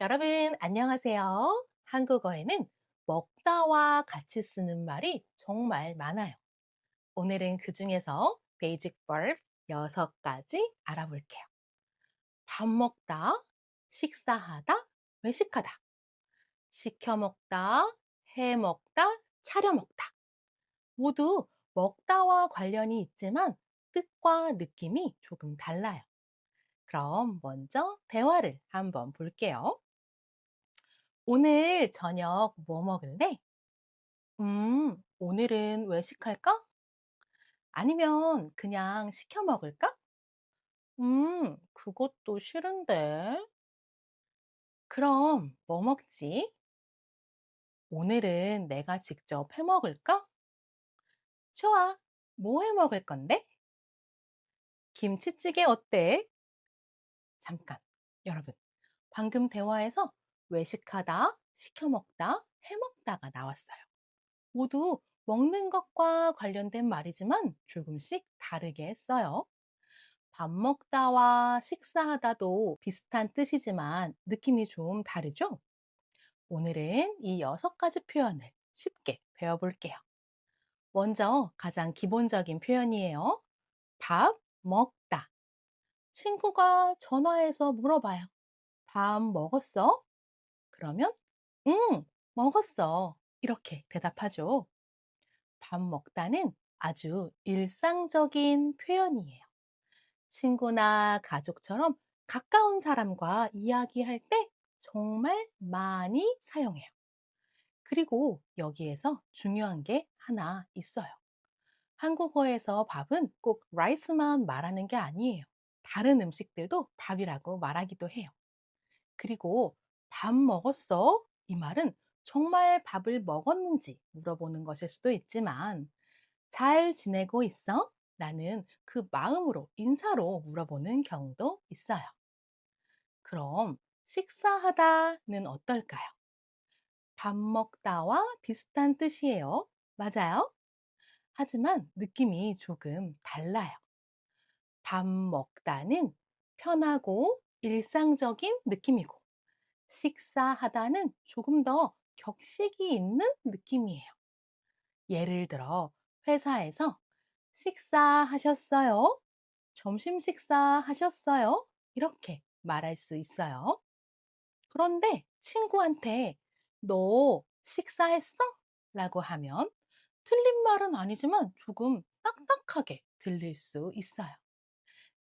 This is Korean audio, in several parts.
여러분, 안녕하세요. 한국어에는 먹다와 같이 쓰는 말이 정말 많아요. 오늘은 그 중에서 베이직 verb 6가지 알아볼게요. 밥 먹다, 식사하다, 외식하다, 시켜 먹다, 해 먹다, 차려 먹다. 모두 먹다와 관련이 있지만 뜻과 느낌이 조금 달라요. 그럼 먼저 대화를 한번 볼게요. 오늘 저녁 뭐 먹을래? 오늘은 외식할까? 아니면 그냥 시켜 먹을까? 그것도 싫은데. 그럼 뭐 먹지? 오늘은 내가 직접 해 먹을까? 좋아. 뭐 해 먹을 건데? 김치찌개 어때? 잠깐, 여러분. 방금 대화에서 외식하다, 시켜 먹다, 해 먹다가 나왔어요. 모두 먹는 것과 관련된 말이지만 조금씩 다르게 써요. 밥 먹다와 식사하다도 비슷한 뜻이지만 느낌이 좀 다르죠? 오늘은 이 6가지 표현을 쉽게 배워볼게요. 먼저 가장 기본적인 표현이에요. 밥 먹다. 친구가 전화해서 물어봐요. 밥 먹었어? 그러면 응, 먹었어. 이렇게 대답하죠. 밥 먹다는 아주 일상적인 표현이에요. 친구나 가족처럼 가까운 사람과 이야기할 때 정말 많이 사용해요. 그리고 여기에서 중요한 게 하나 있어요. 한국어에서 밥은 꼭 라이스만 말하는 게 아니에요. 다른 음식들도 밥이라고 말하기도 해요. 그리고 밥 먹었어? 이 말은 정말 밥을 먹었는지 물어보는 것일 수도 있지만 잘 지내고 있어? 라는 그 마음으로 인사로 물어보는 경우도 있어요. 그럼 식사하다는 어떨까요? 밥 먹다와 비슷한 뜻이에요. 맞아요? 하지만 느낌이 조금 달라요. 밥 먹다는 편하고 일상적인 느낌이고 식사하다는 조금 더 격식이 있는 느낌이에요. 예를 들어 회사에서 식사하셨어요? 점심 식사하셨어요? 이렇게 말할 수 있어요. 그런데 친구한테 너 식사했어? 라고 하면 틀린 말은 아니지만 조금 딱딱하게 들릴 수 있어요.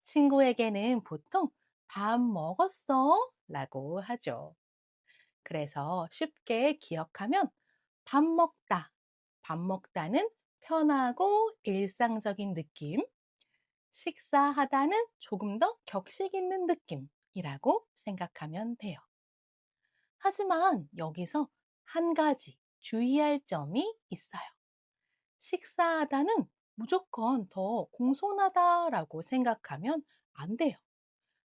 친구에게는 보통 밥 먹었어? 라고 하죠. 그래서 쉽게 기억하면 밥 먹다. 밥 먹다는 편하고 일상적인 느낌, 식사하다는 조금 더 격식 있는 느낌이라고 생각하면 돼요. 하지만 여기서 한 가지 주의할 점이 있어요. 식사하다는 무조건 더 공손하다라고 생각하면 안 돼요.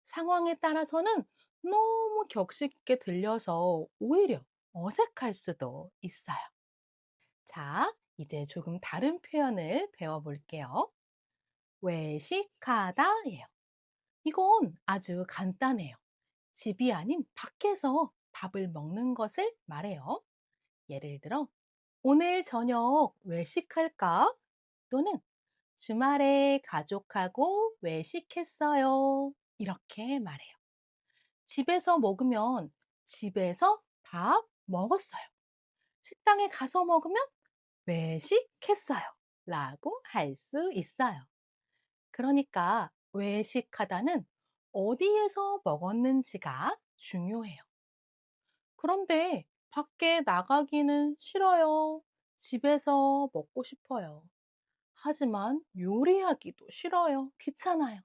상황에 따라서는 너무 격식 있게 들려서 오히려 어색할 수도 있어요. 자, 이제 조금 다른 표현을 배워볼게요. 외식하다예요. 이건 아주 간단해요. 집이 아닌 밖에서 밥을 먹는 것을 말해요. 예를 들어, 오늘 저녁 외식할까? 또는 주말에 가족하고 외식했어요. 이렇게 말해요. 집에서 먹으면 집에서 밥 먹었어요. 식당에 가서 먹으면 외식했어요. 라고 할 수 있어요. 그러니까 외식하다는 어디에서 먹었는지가 중요해요. 그런데 밖에 나가기는 싫어요. 집에서 먹고 싶어요. 하지만 요리하기도 싫어요. 귀찮아요.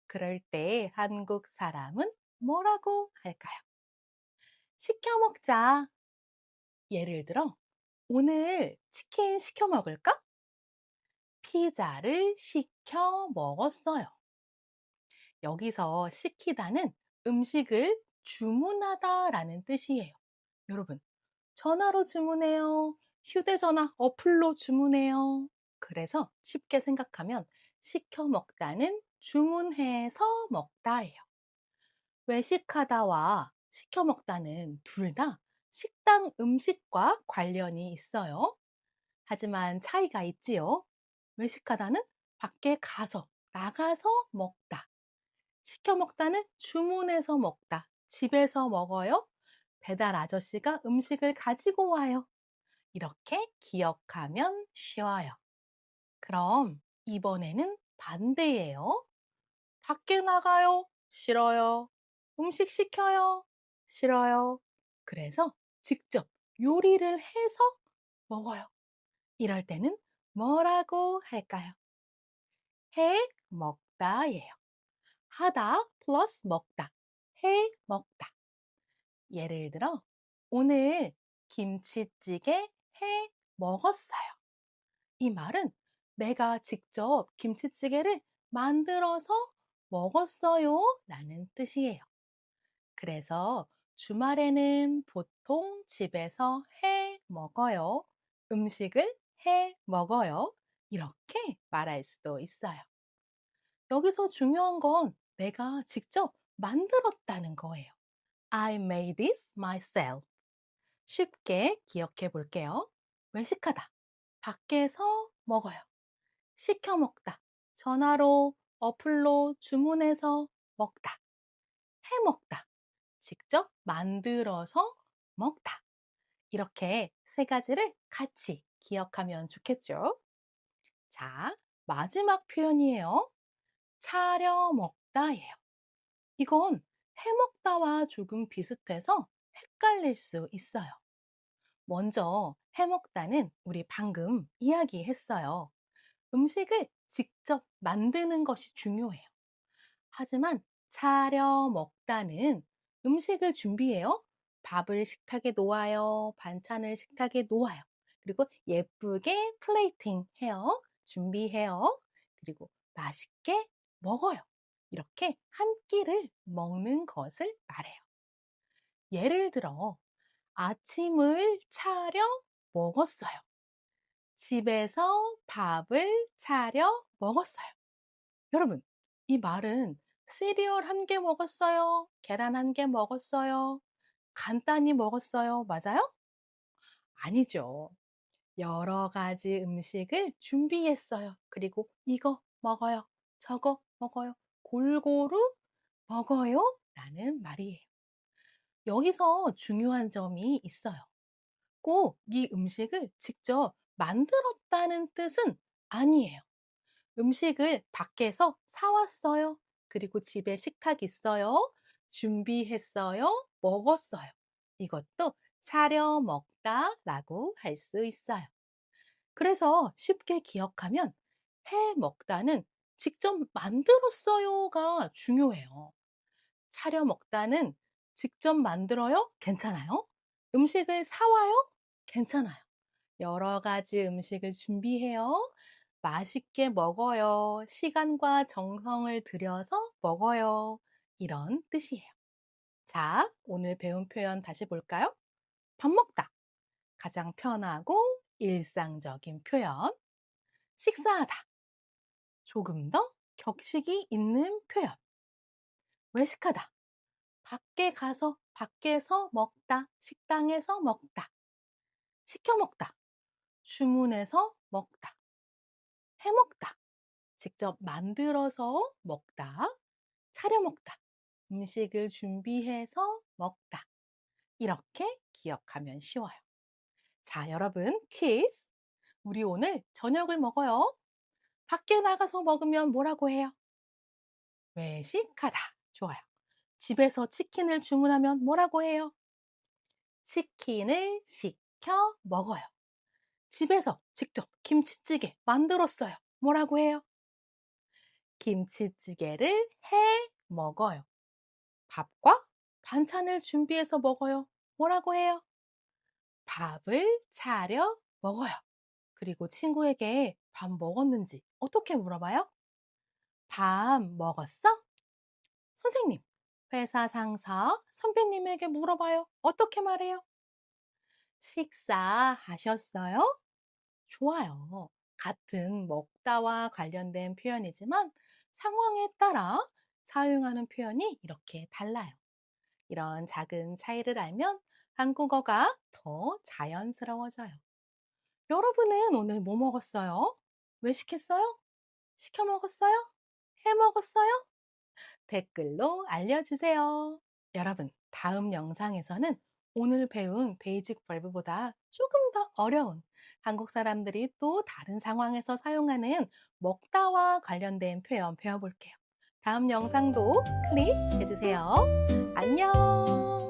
그럴 때 한국 사람은 뭐라고 할까요? 시켜 먹자. 예를 들어, 오늘 치킨 시켜 먹을까? 피자를 시켜 먹었어요. 여기서 시키다는 음식을 주문하다라는 뜻이에요. 여러분, 전화로 주문해요. 휴대전화 어플로 주문해요. 그래서 쉽게 생각하면 시켜 먹다는 주문해서 먹다예요. 외식하다와 시켜 먹다는 둘 다 식당 음식과 관련이 있어요. 하지만 차이가 있지요. 외식하다는 밖에 가서, 나가서 먹다. 시켜 먹다는 주문해서 먹다. 집에서 먹어요. 배달 아저씨가 음식을 가지고 와요. 이렇게 기억하면 쉬워요. 그럼 이번에는 반대예요. 밖에 나가요? 싫어요. 음식 시켜요? 싫어요. 그래서 직접 요리를 해서 먹어요. 이럴 때는 뭐라고 할까요? 해 먹다예요. 하다 플러스 먹다. 해 먹다. 예를 들어, 오늘 김치찌개 해 먹었어요. 이 말은 내가 직접 김치찌개를 만들어서 먹었어요 라는 뜻이에요. 그래서 주말에는 보통 집에서 해 먹어요. 음식을 해 먹어요. 이렇게 말할 수도 있어요. 여기서 중요한 건 내가 직접 만들었다는 거예요. I made this myself. 쉽게 기억해 볼게요. 외식하다. 밖에서 먹어요. 시켜 먹다. 전화로, 어플로 주문해서 먹다. 해 먹다. 직접 만들어서 먹다. 이렇게 세 가지를 같이 기억하면 좋겠죠? 자, 마지막 표현이에요. 차려 먹다예요. 이건 해 먹다와 조금 비슷해서 헷갈릴 수 있어요. 먼저 해 먹다는 우리 방금 이야기했어요. 음식을 직접 만드는 것이 중요해요. 하지만 차려 먹다는 음식을 준비해요. 밥을 식탁에 놓아요. 반찬을 식탁에 놓아요. 그리고 예쁘게 플레이팅 해요. 준비해요. 그리고 맛있게 먹어요. 이렇게 한 끼를 먹는 것을 말해요. 예를 들어, 아침을 차려 먹었어요. 집에서 밥을 차려 먹었어요. 여러분, 이 말은 시리얼 한 개 먹었어요. 계란 한 개 먹었어요. 간단히 먹었어요. 맞아요? 아니죠. 여러 가지 음식을 준비했어요. 그리고 이거 먹어요. 저거 먹어요. 골고루 먹어요. 라는 말이에요. 여기서 중요한 점이 있어요. 꼭 이 음식을 직접 만들었다는 뜻은 아니에요. 음식을 밖에서 사왔어요. 그리고 집에 식탁 있어요. 준비했어요. 먹었어요. 이것도 차려 먹다 라고 할 수 있어요. 그래서 쉽게 기억하면 해 먹다는 직접 만들었어요가 중요해요. 차려 먹다는 직접 만들어요? 괜찮아요. 음식을 사와요? 괜찮아요. 여러 가지 음식을 준비해요. 맛있게 먹어요. 시간과 정성을 들여서 먹어요. 이런 뜻이에요. 자, 오늘 배운 표현 다시 볼까요? 밥 먹다. 가장 편하고 일상적인 표현. 식사하다. 조금 더 격식이 있는 표현. 외식하다. 밖에 가서 밖에서 먹다. 식당에서 먹다. 시켜 먹다. 주문해서 먹다. 해 먹다. 직접 만들어서 먹다. 차려 먹다. 음식을 준비해서 먹다. 이렇게 기억하면 쉬워요. 자, 여러분, 퀴즈. 우리 오늘 저녁을 먹어요. 밖에 나가서 먹으면 뭐라고 해요? 외식하다. 좋아요. 집에서 치킨을 주문하면 뭐라고 해요? 치킨을 시켜 먹어요. 집에서 직접 김치찌개 만들었어요. 뭐라고 해요? 김치찌개를 해 먹어요. 밥과 반찬을 준비해서 먹어요. 뭐라고 해요? 밥을 차려 먹어요. 그리고 친구에게 밥 먹었는지 어떻게 물어봐요? 밥 먹었어? 선생님, 회사 상사, 선배님에게 물어봐요. 어떻게 말해요? 식사하셨어요? 좋아요. 같은 먹다와 관련된 표현이지만 상황에 따라 사용하는 표현이 이렇게 달라요. 이런 작은 차이를 알면 한국어가 더 자연스러워져요. 여러분은 오늘 뭐 먹었어요? 왜 시켰어요? 시켜 먹었어요? 해 먹었어요? 댓글로 알려주세요. 여러분, 다음 영상에서는 오늘 배운 베이직 벌브보다 조금 더 어려운 한국 사람들이 또 다른 상황에서 사용하는 먹다와 관련된 표현 배워볼게요. 다음 영상도 클릭해주세요. 안녕!